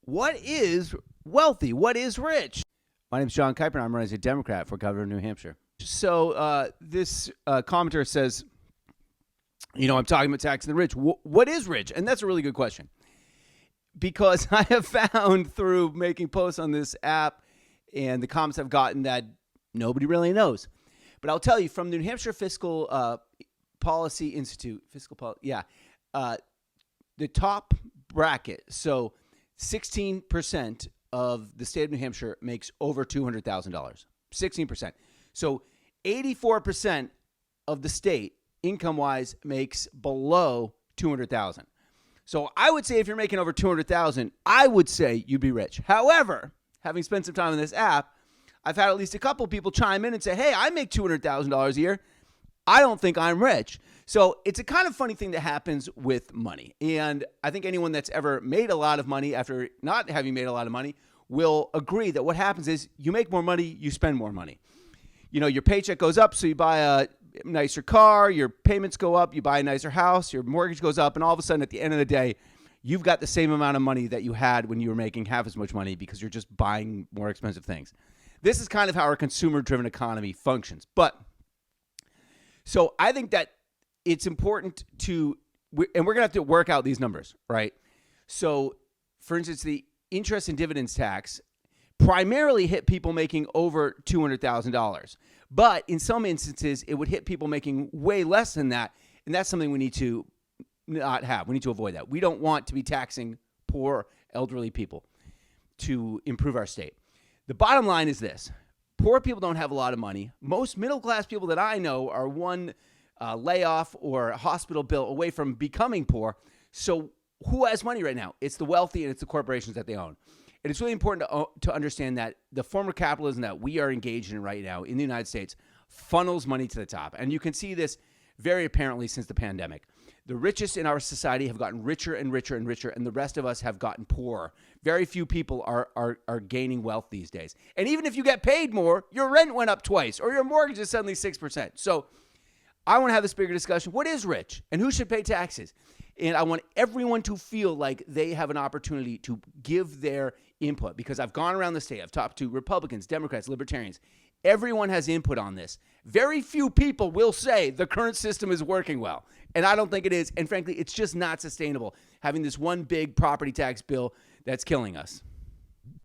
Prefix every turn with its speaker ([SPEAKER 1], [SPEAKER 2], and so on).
[SPEAKER 1] What is wealthy? What is rich? My name is Jon Kiper and I'm running as a Democrat for governor of New Hampshire. So this commenter says, I'm talking about taxing the rich. What is rich? And that's a really good question. Because I have found through making posts on this app and the comments I've gotten that nobody really knows. But I'll tell you, from the New Hampshire Fiscal Policy Institute, the top bracket, so 16% of the state of New Hampshire makes over $200,000. 16%. So 84% of the state, income-wise, makes below $200,000. So I would say if you're making over $200,000, I would say you'd be rich. However, having spent some time on this app, I've had at least a couple people chime in and say, hey, I make $200,000 a year. I don't think I'm rich. So it's a kind of funny thing that happens with money. And I think anyone that's ever made a lot of money after not having made a lot of money will agree that what happens is you make more money, you spend more money. Your paycheck goes up, so you buy a nicer car, your payments go up, you buy a nicer house, your mortgage goes up, and all of a sudden at the end of the day, you've got the same amount of money that you had when you were making half as much money because you're just buying more expensive things. This is kind of how our consumer-driven economy functions. So I think that it's important and we're going to have to work out these numbers, right? So, for instance, the interest and dividends tax primarily hit people making over $200,000. But in some instances, it would hit people making way less than that, and that's something we need to not have. We need to avoid that. We don't want to be taxing poor, elderly people to improve our state. The bottom line is this. Poor people don't have a lot of money. Most middle-class people that I know are one layoff or hospital bill away from becoming poor. So who has money right now? It's the wealthy and it's the corporations that they own. And it's really important to understand that the form of capitalism that we are engaged in right now in the United States funnels money to the top. And you can see this very apparently since the pandemic. The richest in our society have gotten richer and richer and richer, and the rest of us have gotten poorer. Very few people are gaining wealth these days. And even if you get paid more, your rent went up twice, or your mortgage is suddenly 6%. So I want to have this bigger discussion. What is rich, and who should pay taxes? And I want everyone to feel like they have an opportunity to give their input, because I've gone around the state. I've talked to Republicans, Democrats, Libertarians. Everyone has input on this. Very few people will say the current system is working well. And I don't think it is. And frankly, it's just not sustainable having this one big property tax bill that's killing us.